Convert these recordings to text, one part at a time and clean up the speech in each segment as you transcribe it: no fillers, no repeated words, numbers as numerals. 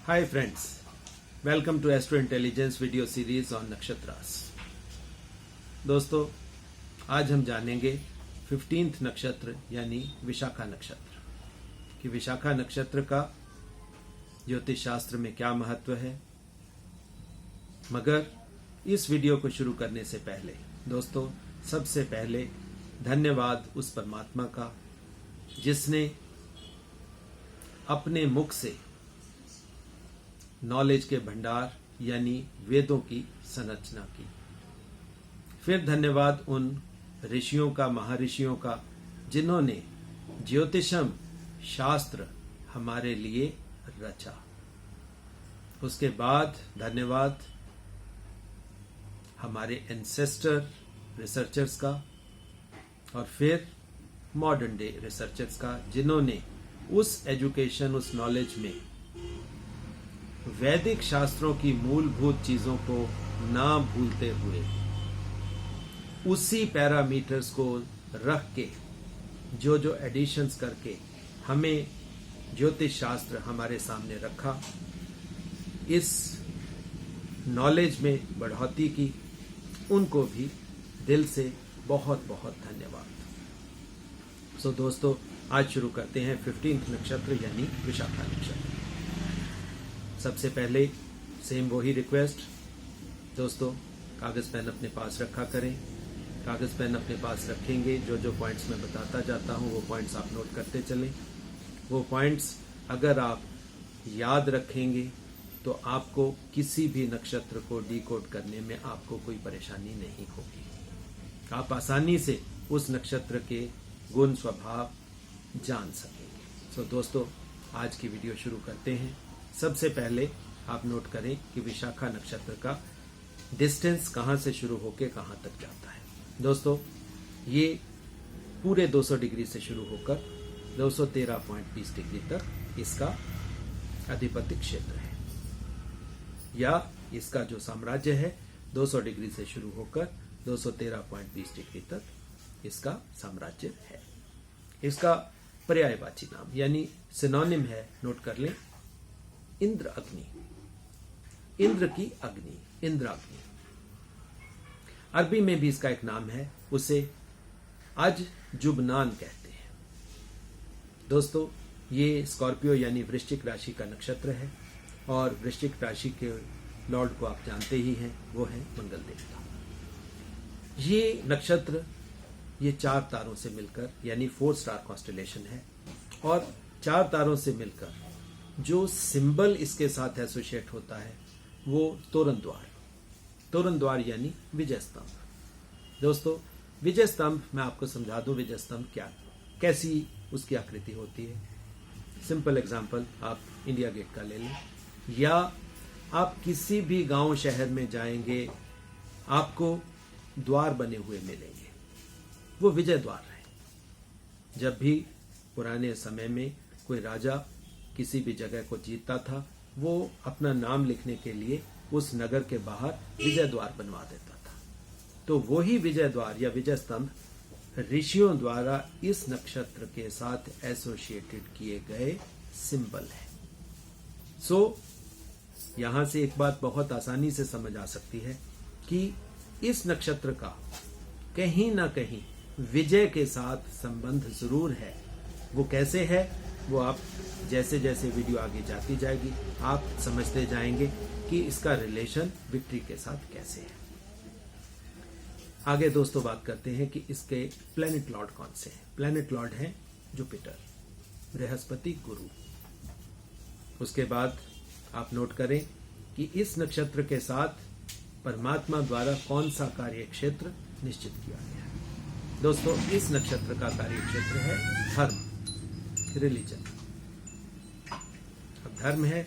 Hi friends, welcome to Astro Intelligence video series on nakshatras. दोस्तों, आज हम जानेंगे 15th नक्षत्र यानी विशाखा नक्षत्र कि विशाखा नक्षत्र का ज्योतिष शास्त्र में क्या महत्व है। मगर इस वीडियो को शुरू करने से पहले दोस्तों, सबसे पहले धन्यवाद उस परमात्मा का जिसने अपने मुख से नॉलेज के भंडार यानी वेदों की संरचना की। फिर धन्यवाद उन ऋषियों का, महर्षियों का, जिन्होंने ज्योतिषम शास्त्र हमारे लिए रचा। उसके बाद धन्यवाद हमारे एंसेस्टर रिसर्चर्स का और फिर मॉडर्न डे रिसर्चर्स का, जिन्होंने उस एजुकेशन, उस नॉलेज में वैदिक शास्त्रों की मूलभूत चीजों को ना भूलते हुए उसी पैरामीटर्स को रख के जो एडिशंस करके हमें ज्योतिष शास्त्र हमारे सामने रखा, इस नॉलेज में बढ़ोतरी की, उनको भी दिल से बहुत बहुत धन्यवाद। दोस्तों, आज शुरू करते हैं 15th नक्षत्र यानी विशाखा नक्षत्र। सबसे पहले सेम वही रिक्वेस्ट, दोस्तों कागज पेन अपने पास रखा करें। कागज पेन अपने पास रखेंगे, जो पॉइंट्स मैं बताता जाता हूं वो पॉइंट्स आप नोट करते चलें। वो पॉइंट्स अगर आप याद रखेंगे तो आपको किसी भी नक्षत्र को डिकोड करने में आपको कोई परेशानी नहीं होगी। आप आसानी से उस नक्षत्र के गुण स्वभाव जान सकेंगे। दोस्तों, आज की वीडियो शुरू करते हैं। सबसे पहले आप नोट करें कि विशाखा नक्षत्र का डिस्टेंस कहां से शुरू होकर कहां तक जाता है। दोस्तों, ये पूरे 200 डिग्री से शुरू होकर 213.20 डिग्री तक इसका अधिपति क्षेत्र है, या इसका जो साम्राज्य है 200 डिग्री से शुरू होकर 213.20 डिग्री तक इसका साम्राज्य है। इसका पर्यायवाची नाम यानी सिनोनिम है, नोट कर लें, इंद्र अग्नि। इंद्र की अग्नि, इंद्राग्नि। अरबी में भी इसका एक नाम है, उसे अज जुबनान कहते हैं। दोस्तों, ये स्कॉर्पियो यानी वृश्चिक राशि का नक्षत्र है और वृश्चिक राशि के लॉर्ड को आप जानते ही हैं, वो है मंगल देवता। ये नक्षत्र ये 4 तारों से मिलकर यानी 4 स्टार कॉन्स्टेलेशन है और 4 तारों से मिलकर जो सिंबल इसके साथ एसोसिएट होता है वो तोरण द्वार यानी विजय स्तंभ। दोस्तों, विजय स्तंभ मैं आपको समझा दूं, विजय स्तंभ कैसी उसकी आकृति होती है। सिंपल एग्जांपल आप इंडिया गेट का ले लें, या आप किसी भी गांव शहर में जाएंगे, आपको द्वार बने हुए मिलेंगे, वो विजय द्वार है। जब भी पुराने समय में कोई राजा किसी भी जगह को जीतता था, वो अपना नाम लिखने के लिए उस नगर के बाहर विजय द्वार बनवा देता था। तो वही विजय द्वार या विजय स्तंभ ऋषियों द्वारा इस नक्षत्र के साथ एसोसिएटेड किए गए सिंबल है। यहां से एक बात बहुत आसानी से समझ आ सकती है कि इस नक्षत्र का कहीं ना कहीं विजय के साथ संबंध जरूर है। वो कैसे है, वो आप जैसे जैसे वीडियो आगे जाती जाएगी आप समझते जाएंगे कि इसका रिलेशन विक्ट्री के साथ कैसे है। आगे दोस्तों बात करते हैं कि इसके प्लैनेट लॉर्ड कौन से हैं। प्लैनेट लॉर्ड हैं जुपिटर, बृहस्पति, गुरु। उसके बाद आप नोट करें कि इस नक्षत्र के साथ परमात्मा द्वारा कौन सा कार्य क्षेत्र निश्चित किया गया है। दोस्तों, इस नक्षत्र का कार्य क्षेत्र है धर्म, रिलीजन। अब धर्म है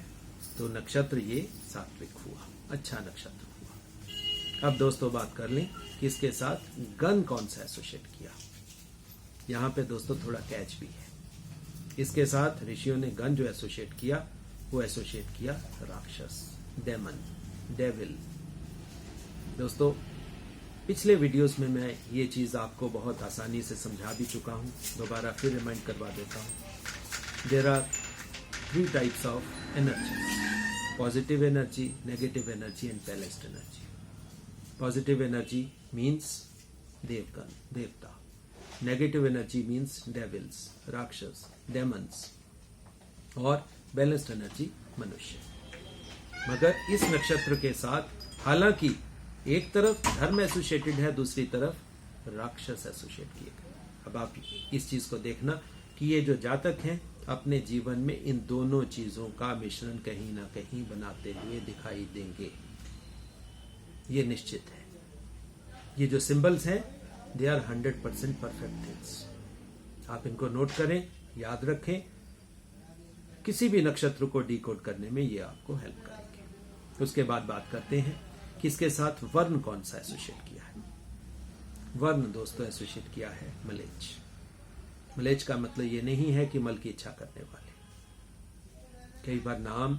तो नक्षत्र ये सात्विक हुआ, अच्छा नक्षत्र हुआ। अब दोस्तों बात कर लें कि इसके साथ गण कौन सा एसोसिएट किया। यहां पे दोस्तों थोड़ा कैच भी है। इसके साथ ऋषियों ने गण जो एसोसिएट किया वो एसोसिएट किया राक्षस, डेमन, डेविल। दोस्तों, पिछले वीडियोस में मैं ये चीज आपको बहुत आसानी से समझा भी चुका हूं, दोबारा फिर रिमाइंड करवा देता हूं। There are 3 types of energy. positive energy, negative energy and balanced energy. Positive energy means devta. Negative energy means devils, rakshas, demons और balanced energy मनुष्य. मगर इस नक्षत्र के साथ हालांकि एक तरफ धर्म एसोसिएटेड है, दूसरी तरफ राक्षस एसोसिएट किए गए. अब आप इस चीज को देखना कि ये जो जातक हैं अपने जीवन में इन दोनों चीजों का मिश्रण कहीं ना कहीं बनाते हुए दिखाई देंगे, ये निश्चित है. ये जो सिंबल्स हैं दे आर 100% परफेक्ट थिंग्स. आप इनको नोट करें, याद रखें. किसी भी नक्षत्र को डिकोड करने में ये आपको हेल्प करेंगे. उसके बाद बात करते हैं कि इसके साथ वर्ण कौन सा एसोसिएट किया है. वर्ण दोस्तों एसोसिएट किया है मलेच्छ. मलेच्छ का मतलब ये नहीं है कि मल की इच्छा करने वाले. कई बार नाम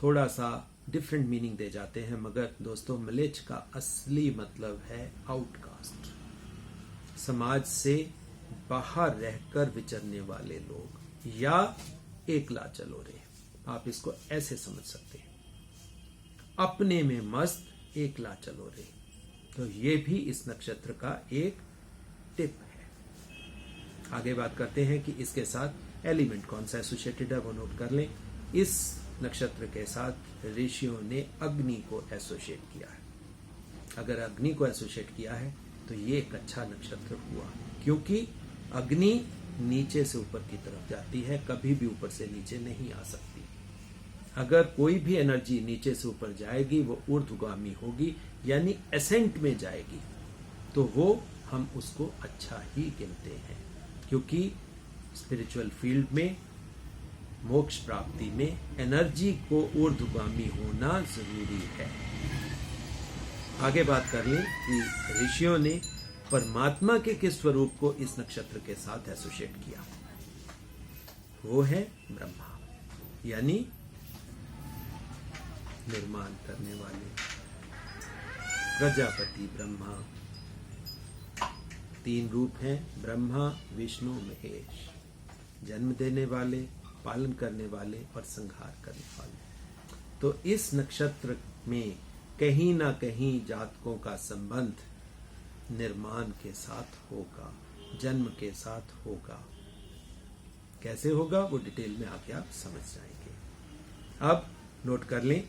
थोड़ा सा डिफरेंट मीनिंग दे जाते हैं, मगर दोस्तों मलेच्छ का असली मतलब है आउटकास्ट, समाज से बाहर रहकर विचरने वाले लोग, या एकला चलोरे. आप इसको ऐसे समझ सकते हैं, अपने में मस्त एकला चलोरे. तो ये भी इस नक्षत्र का एक टिप है. आगे बात करते हैं कि इसके साथ एलिमेंट कौन सा एसोसिएटेड है, वो नोट कर लें. इस नक्षत्र के साथ ऋषियों ने अग्नि को एसोसिएट किया है. अगर अग्नि को एसोसिएट किया है तो ये एक अच्छा नक्षत्र हुआ, क्योंकि अग्नि नीचे से ऊपर की तरफ जाती है, कभी भी ऊपर से नीचे नहीं आ सकती. अगर कोई भी एनर्जी नीचे से ऊपर जाएगी वो ऊर्ध्वगामी होगी, यानी एसेंट में जाएगी, तो वो हम उसको अच्छा ही गिनते हैं, क्योंकि स्पिरिचुअल फील्ड में, मोक्ष प्राप्ति में एनर्जी को ऊर्ध्वगामी होना जरूरी है. आगे बात कर लें कि ऋषियों ने परमात्मा के किस स्वरूप को इस नक्षत्र के साथ एसोसिएट किया. वो है ब्रह्मा, यानी निर्माण करने वाले, प्रजापति ब्रह्मा. 3 रूप हैं, ब्रह्मा, विष्णु, महेश. जन्म देने वाले, पालन करने वाले और संहार करने वाले. तो इस नक्षत्र में कहीं ना कहीं जातकों का संबंध निर्माण के साथ होगा, जन्म के साथ होगा. कैसे होगा वो डिटेल में आके आप समझ जाएंगे. अब नोट कर लें,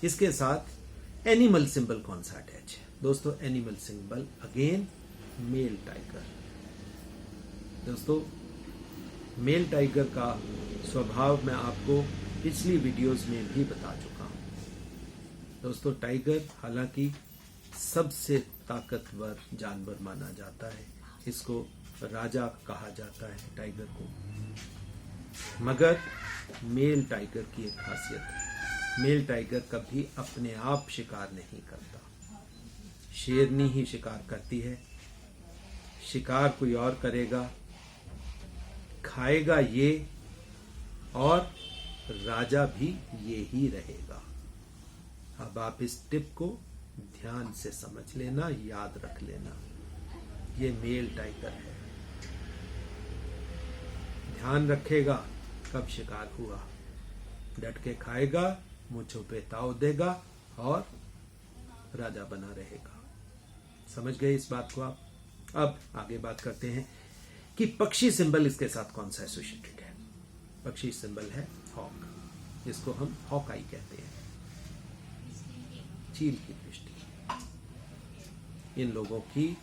इसके साथ एनिमल सिंबल कौन सा अटैच है. दोस्तों animal symbol again male tiger. दोस्तों मेल टाइगर का स्वभाव मैं आपको पिछली वीडियोस में भी बता चुका हूं. दोस्तों टाइगर हालांकि सबसे ताकतवर जानवर माना जाता है, इसको राजा कहा जाता है टाइगर को, मगर मेल टाइगर की एक खासियत है, मेल टाइगर कभी अपने आप शिकार नहीं करता. शेरनी ही शिकार करती है. शिकार कोई और करेगा, खाएगा ये, और राजा भी ये ही रहेगा. अब आप इस टिप को ध्यान से समझ लेना, याद रख लेना. ये मेल टाइगर है. ध्यान रखेगा कब शिकार हुआ, डट के खाएगा, मूंछों पे ताव देगा और राजा बना रहेगा. समझ गए इस बात को आप. अब आगे बात करते हैं कि पक्षी सिंबल इसके साथ कौन सा एसोसिएटेड है. पक्षी सिंबल है हॉक, जिसको हम हॉकाई कहते हैं, चील की दृष्टि. इन लोगों की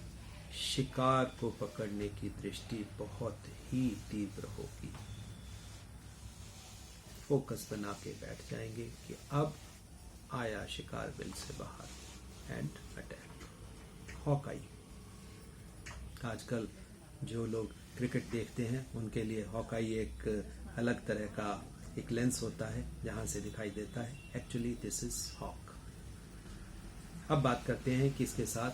शिकार को पकड़ने की दृष्टि बहुत ही तीव्र होगी. फोकस बना के बैठ जाएंगे कि अब आया शिकार बिल से बाहर एंड अटैक. हॉकाई. आजकल जो लोग क्रिकेट देखते हैं उनके लिए हॉकाई एक अलग तरह का एक लेंस होता है जहां से दिखाई देता है. Actually this is hawk. अब बात करते हैं कि इसके साथ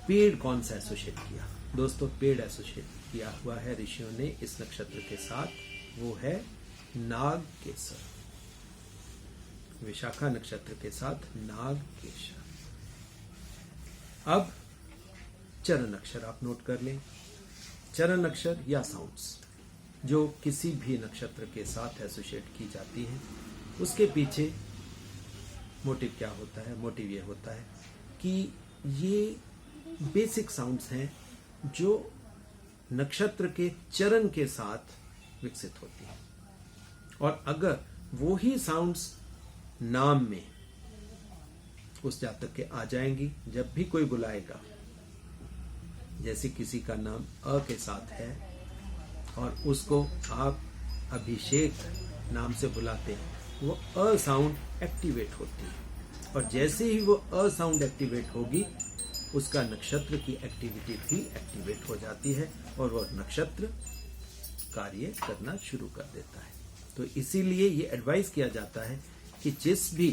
पेड़ कौन सा एसोसिएट किया. दोस्तों पेड़ एसोसिएट किया हुआ है ऋषियों ने इस नक्षत्र के साथ, वो है नाग केसर. विशाखा नक्षत्र के साथ नाग केसर. अब चरण अक्षर आप नोट कर लें. चरण अक्षर या साउंड्स जो किसी भी नक्षत्र के साथ एसोसिएट की जाती हैं, उसके पीछे मोटिव क्या होता है? मोटिव ये होता है कि ये बेसिक साउंड्स हैं जो नक्षत्र के चरण के साथ विकसित होती हैं, और अगर वो ही साउंड्स नाम में उस जातक के आ जाएंगी, जब भी कोई बुलाएगा, जैसे किसी का नाम अ के साथ है और उसको आप अभिषेक नाम से बुलाते हैं, वो अ साउंड एक्टिवेट होती है, और जैसे ही वो अ साउंड एक्टिवेट होगी, उसका नक्षत्र की एक्टिविटी भी एक्टिवेट हो जाती है और वह नक्षत्र कार्य करना शुरू कर देता है। तो इसीलिए ये एडवाइस किया जाता है कि जिस भी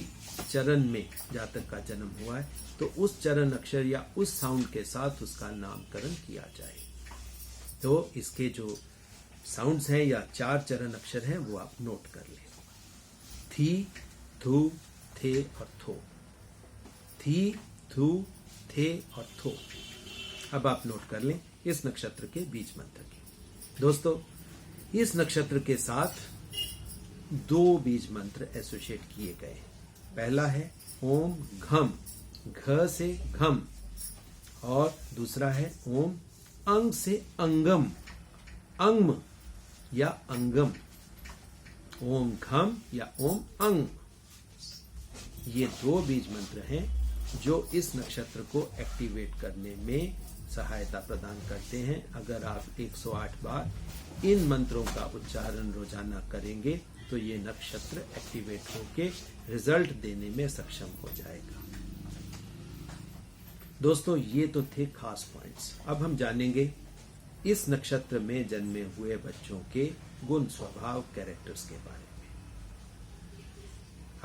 चरण में जातक का जन्म हुआ है, तो उस चरण अक्षर या उस साउंड के साथ उसका नामकरण किया जाए। तो इसके जो साउंड्स हैं या 4 चरण अक्षर हैं वो आप नोट कर लें। थी, थू, थे और थो। थी, थू, थे और थो। अब आप नोट कर लें इस नक्षत्र के बीज मंत्र की। दोस्तों, इस नक्षत्र के साथ 2 बीज मंत्र एसोसिएट किए गए हैं। पहला है ओम घम, घ से घम, और दूसरा है ओम अंग से अंगम, अंगम या अंगम। ओम घम या ओम अंग, ये 2 बीज मंत्र हैं जो इस नक्षत्र को एक्टिवेट करने में सहायता प्रदान करते हैं। अगर आप 108 बार इन मंत्रों का उच्चारण रोजाना करेंगे तो ये नक्षत्र एक्टिवेट होके रिजल्ट देने में सक्षम हो जाएगा। दोस्तों, ये तो थे खास पॉइंट्स। अब हम जानेंगे इस नक्षत्र में जन्मे हुए बच्चों के गुण, स्वभाव, कैरेक्टर्स के बारे में।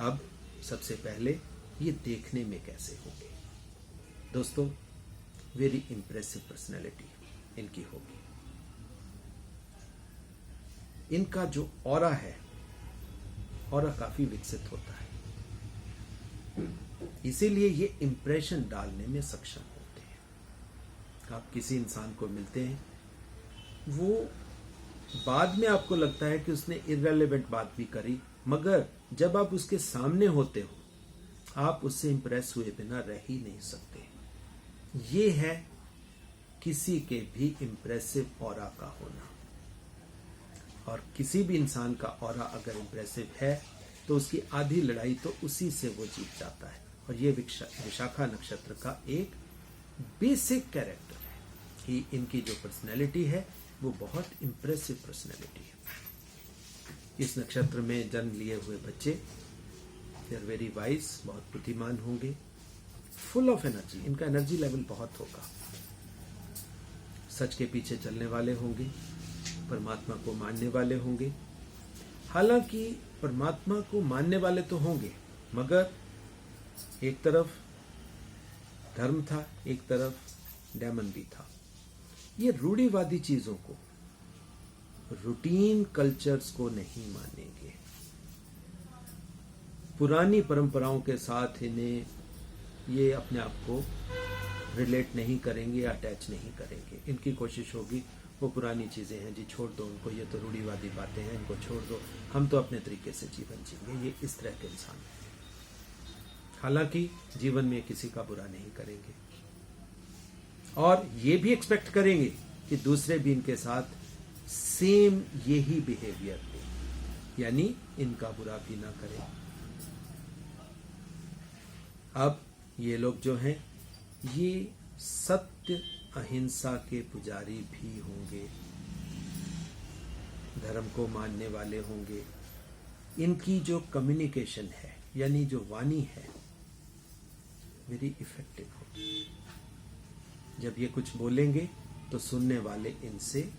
अब सबसे पहले ये देखने में कैसे होंगे। दोस्तों, वेरी इंप्रेसिव पर्सनैलिटी इनकी होगी। इनका जो ऑरा है, ऑरा काफी विकसित होता है, इसीलिए ये इंप्रेशन डालने में सक्षम होते हैं। आप किसी इंसान को मिलते हैं, वो बाद में आपको लगता है कि उसने इररिलेवेंट बात भी करी, मगर जब आप उसके सामने होते हो, आप उससे इंप्रेस हुए बिना रह ही नहीं सकते। ये है किसी के भी इंप्रेसिव ऑरा का होना, और किसी भी इंसान का ऑरा अगर इंप्रेसिव है तो उसकी आधी लड़ाई तो उसी से वो जीत जाता है। और ये विशाखा नक्षत्र का एक बेसिक कैरेक्टर है कि इनकी जो पर्सनैलिटी है वो बहुत इंप्रेसिव पर्सनैलिटी है। इस नक्षत्र में जन्म लिए हुए बच्चे दे आर वेरी वाइज, बहुत बुद्धिमान होंगे, फुल ऑफ एनर्जी, इनका एनर्जी लेवल बहुत होगा, सच के पीछे चलने वाले होंगे, परमात्मा को मानने वाले होंगे। हालांकि परमात्मा को मानने वाले तो होंगे, मगर एक तरफ धर्म था, एक तरफ डेमन भी था। ये रूढ़िवादी चीजों को, रूटीन कल्चर्स को नहीं मानेंगे, पुरानी परंपराओं के साथ इन्हें ये अपने आप को रिलेट नहीं करेंगे, अटैच नहीं करेंगे। इनकी कोशिश होगी वो पुरानी चीजें हैं जी, छोड़ दो उनको, ये तो रूढ़िवादी बातें हैं, इनको छोड़ दो, हम तो अपने तरीके से जीवन जिएंगे। ये इस तरह के इंसान हैं। हालांकि जीवन में किसी का बुरा नहीं करेंगे, और ये भी एक्सपेक्ट करेंगे कि दूसरे भी इनके साथ सेम यही बिहेवियर दें, यानी इनका बुरा भी ना करें। अब ये लोग जो हैं, ये सत्य अहिंसा के पुजारी भी होंगे, धर्म को मानने वाले होंगे। इनकी जो कम्युनिकेशन है, यानी जो वाणी है, वेरी इफेक्टिव होगी। जब ये कुछ बोलेंगे तो सुनने वाले इनसे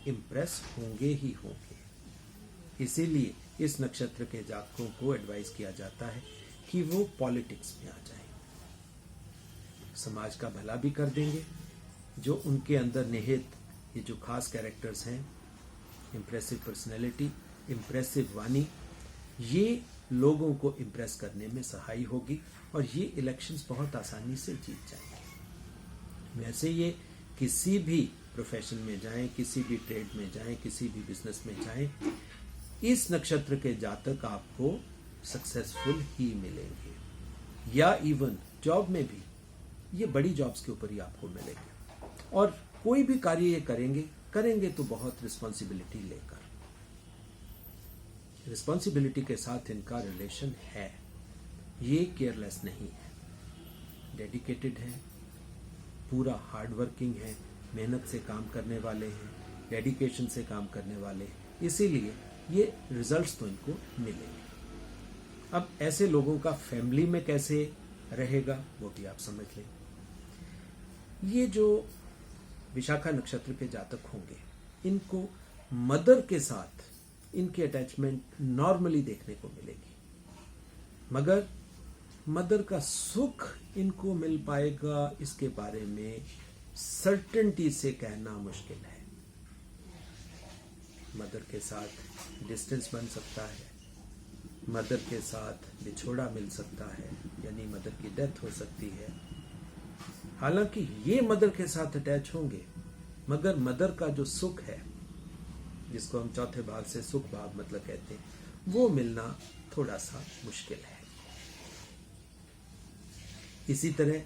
इम्प्रेस होंगे ही होंगे। इसीलिए इस नक्षत्र के जातकों को एडवाइस किया जाता है कि वो पॉलिटिक्स में आ जाएं, समाज का भला भी कर देंगे। जो उनके अंदर निहित ये जो खास कैरेक्टर्स हैं, इम्प्रेसिव पर्सनैलिटी, इम्प्रेसिव वाणी, ये लोगों को इम्प्रेस करने में सहाय होगी, और ये इलेक्शंस बहुत आसानी से जीत जाएंगे। वैसे ये किसी भी प्रोफेशन में जाएं, किसी भी ट्रेड में जाएं, किसी भी बिजनेस में जाएं, इस नक्षत्र के जातक आपको सक्सेसफुल ही मिलेंगे। या इवन जॉब में भी, ये बड़ी जॉब्स के ऊपर ही आपको मिलेंगे। और कोई भी कार्य ये करेंगे तो बहुत रिस्पॉन्सिबिलिटी लेकर। रिस्पॉन्सिबिलिटी के साथ इनका रिलेशन है, ये केयरलेस नहीं है, डेडिकेटेड है, पूरा हार्ड वर्किंग है, मेहनत से काम करने वाले हैं, डेडिकेशन से काम करने वाले हैं, इसीलिए ये रिजल्ट्स तो इनको मिलेंगे। अब ऐसे लोगों का फैमिली में कैसे रहेगा वो भी आप समझ लें। ये जो विशाखा नक्षत्र के जातक होंगे, इनको मदर के साथ इनकी अटैचमेंट नॉर्मली देखने को मिलेगी, मगर मदर का सुख इनको मिल पाएगा इसके बारे में सर्टेनिटी से कहना मुश्किल है। मदर के साथ डिस्टेंस बन सकता है, मदर के साथ बिछोड़ा मिल सकता है, यानी मदर की डेथ हो सकती है। हालांकि ये मदर के साथ अटैच होंगे, मगर मदर का जो सुख है, जिसको हम चौथे भाग से सुख भाग मतलब कहते हैं, वो मिलना थोड़ा सा मुश्किल है। इसी तरह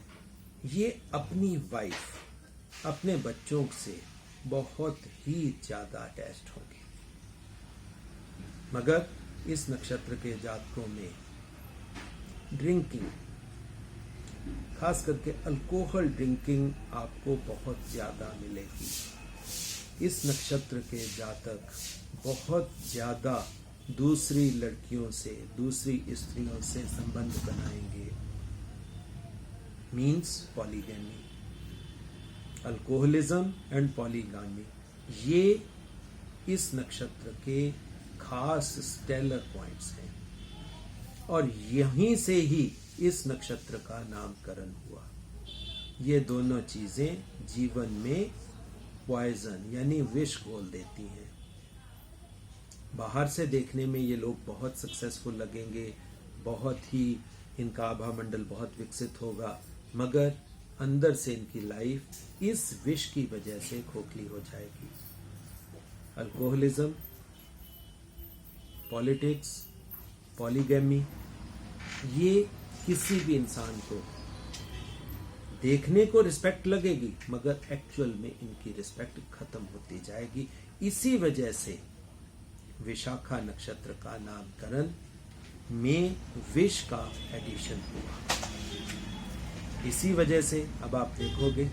ये अपनी वाइफ, अपने बच्चों से बहुत ही ज्यादा अटैच्ड होंगे, मगर इस नक्षत्र के जातकों में ड्रिंकिंग, खास करके अल्कोहल ड्रिंकिंग आपको बहुत ज्यादा मिलेगी। इस नक्षत्र के जातक बहुत ज्यादा दूसरी लड़कियों से, दूसरी स्त्रियों से संबंध बनाएंगे, means polygamy. Alcoholism and polygamy, ये इस नक्षत्र के खास स्टेलर पॉइंट्स हैं, और यहीं से ही इस नक्षत्र का नामकरण हुआ। ये दोनों चीजें जीवन में पॉइजन यानी विष घोल देती हैं। बाहर से देखने में ये लोग बहुत सक्सेसफुल लगेंगे, बहुत ही इनका आभा मंडल बहुत विकसित होगा, मगर अंदर से इनकी लाइफ इस विष की वजह से खोखली हो जाएगी। अल्कोहलिज्म, पॉलिटिक्स, पॉलीगैमी, ये किसी भी इंसान को देखने को रिस्पेक्ट लगेगी, मगर एक्चुअल में इनकी रिस्पेक्ट खत्म होती जाएगी। इसी वजह से विशाखा नक्षत्र का नामकरण में विष का एडिशन हुआ। इसी वजह से अब आप देखोगे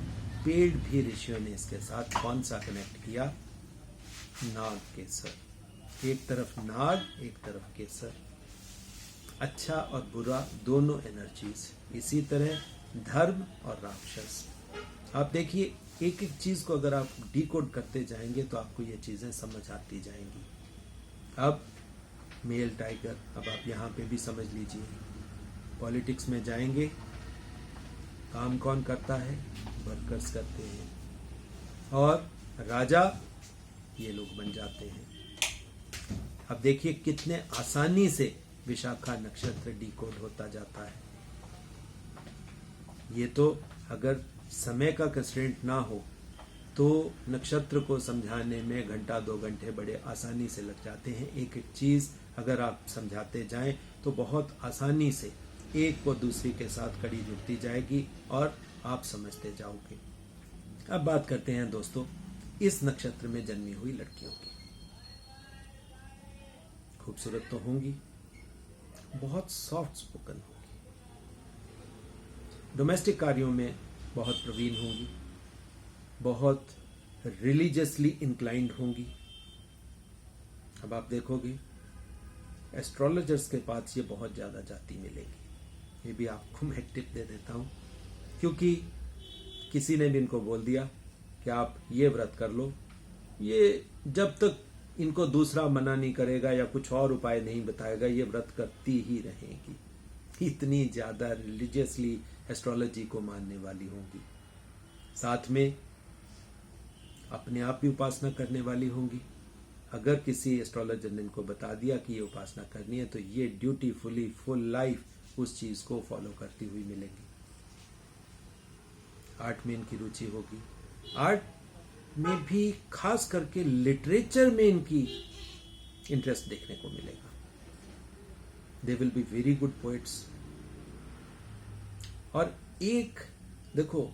पेड़ भी ऋषियों ने इसके साथ कौन सा कनेक्ट किया, नाग केसर। एक तरफ नाग, एक तरफ केसर, अच्छा और बुरा दोनों एनर्जीज। इसी तरह धर्म और राक्षस। आप देखिए एक एक चीज को अगर आप डिकोड करते जाएंगे तो आपको ये चीजें समझ आती जाएंगी। अब मेल टाइगर, अब आप यहाँ पे भी समझ लीजिए। पॉलिटिक्स में जाएंगे, काम कौन करता है, वर्कर्स करते हैं, और राजा ये लोग बन जाते हैं। अब देखिए कितने आसानी से विशाखा नक्षत्र डिकोड होता जाता है। ये तो अगर समय का कंस्ट्रेंट ना हो तो नक्षत्र को समझाने में घंटा 2 घंटे बड़े आसानी से लग जाते हैं। एक एक चीज अगर आप समझाते जाएं तो बहुत आसानी से एक को दूसरी के साथ कड़ी जुड़ती जाएगी और आप समझते जाओगे। अब बात करते हैं दोस्तों इस नक्षत्र में जन्मी हुई लड़कियों की। खूबसूरत तो होंगी, बहुत सॉफ्ट स्पोकन होंगी, डोमेस्टिक कार्यों में बहुत प्रवीण होंगी, बहुत रिलीजियसली इंक्लाइंड होंगी। अब आप देखोगे एस्ट्रोलॉजर्स के पास ये बहुत ज्यादा जाती मिलेगी। ये भी आपको मैं टिप दे देता हूं, क्योंकि किसी ने भी इनको बोल दिया कि आप ये व्रत कर लो, ये जब तक इनको दूसरा मना नहीं करेगा या कुछ और उपाय नहीं बताएगा, ये व्रत करती ही रहेंगी। इतनी ज्यादा रिलीजियसली एस्ट्रोलॉजी को मानने वाली होंगी। साथ में अपने आप भी उपासना करने वाली होंगी। अगर किसी एस्ट्रोलॉजर ने इनको बता दिया कि ये उपासना करनी है तो ये ड्यूटीफुली फुल लाइफ उस चीज को फॉलो करती हुई मिलेंगी। आर्ट में इनकी रुचि होगी, आर्ट में भी खास करके लिटरेचर में इनकी इंटरेस्ट देखने को मिलेगा। They will be very good poets, और एक देखो,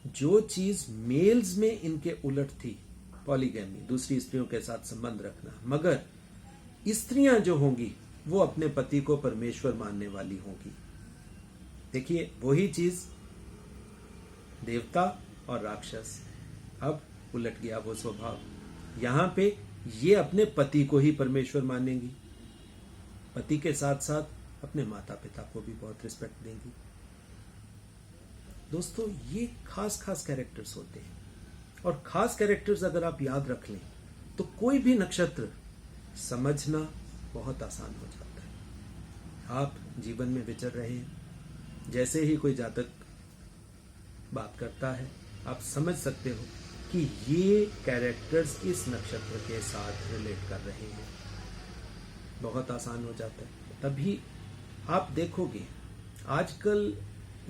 जो चीज मेल्स में इनके उलट थी, पॉलीगैमी, दूसरी स्त्रियों के साथ संबंध रखना, मगर स्त्रियां जो होंगी वो अपने पति को परमेश्वर मानने वाली होंगी। देखिए, वही चीज देवता और राक्षस, अब उलट गया वो स्वभाव। यहां पे ये अपने पति को ही परमेश्वर मानेंगी, पति के साथ साथ अपने माता पिता को भी बहुत रिस्पेक्ट देंगी। दोस्तों, ये खास खास कैरेक्टर्स होते हैं, और खास कैरेक्टर्स अगर आप याद रख लें तो कोई भी नक्षत्र समझना बहुत आसान हो जाता है। आप जीवन में विचर रहे हैं, जैसे ही कोई जातक बात करता है, आप समझ सकते हो कि ये कैरेक्टर्स इस नक्षत्र के साथ रिलेट कर रहे हैं। बहुत आसान हो जाता है। तभी आप देखोगे आजकल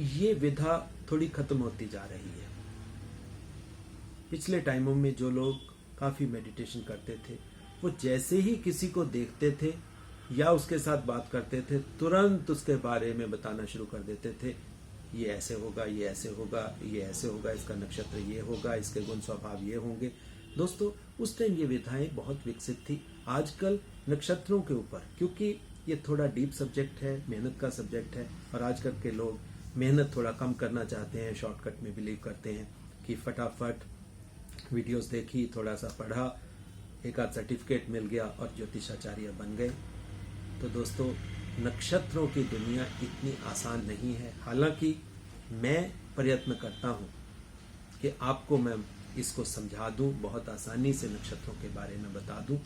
ये विधा थोड़ी खत्म होती जा रही है। पिछले टाइमों में जो लोग काफी मेडिटेशन करते थे, वो जैसे ही किसी को देखते थे या उसके साथ बात करते थे, तुरंत उसके बारे में बताना शुरू कर देते थे। ये ऐसे होगा, ये ऐसे होगा, ये ऐसे होगा, इसका नक्षत्र ये होगा, इसके गुण स्वभाव ये होंगे। दोस्तों, उस टाइम ये विधाएं बहुत विकसित थी। आजकल नक्षत्रों के ऊपर, क्योंकि ये थोड़ा डीप सब्जेक्ट है, मेहनत का सब्जेक्ट है, और आजकल के लोग मेहनत थोड़ा कम करना चाहते हैं, शॉर्टकट में बिलीव करते हैं कि फटाफट वीडियोस देखी, थोड़ा सा पढ़ा, एक आध सर्टिफिकेट मिल गया और ज्योतिषाचार्य बन गए। तो दोस्तों, नक्षत्रों की दुनिया इतनी आसान नहीं है। हालांकि मैं प्रयत्न करता हूं कि आपको मैं इसको समझा दूं, बहुत आसानी से नक्षत्रों के बारे में बता दूं।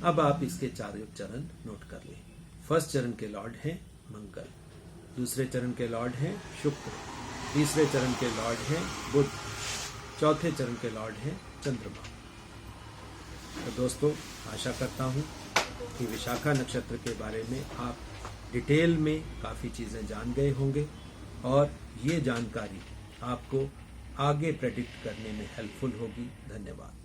अब आप इसके चारों चरण नोट कर लें। फर्स्ट चरण के लॉर्ड हैं मंगल, दूसरे चरण के लॉर्ड हैं शुक्र, तीसरे चरण के लॉर्ड हैं बुध, चौथे चरण के लॉर्ड हैं चंद्रमा। तो दोस्तों, आशा करता हूं कि विशाखा नक्षत्र के बारे में आप डिटेल में काफ़ी चीज़ें जान गए होंगे, और ये जानकारी आपको आगे प्रेडिक्ट करने में हेल्पफुल होगी। धन्यवाद।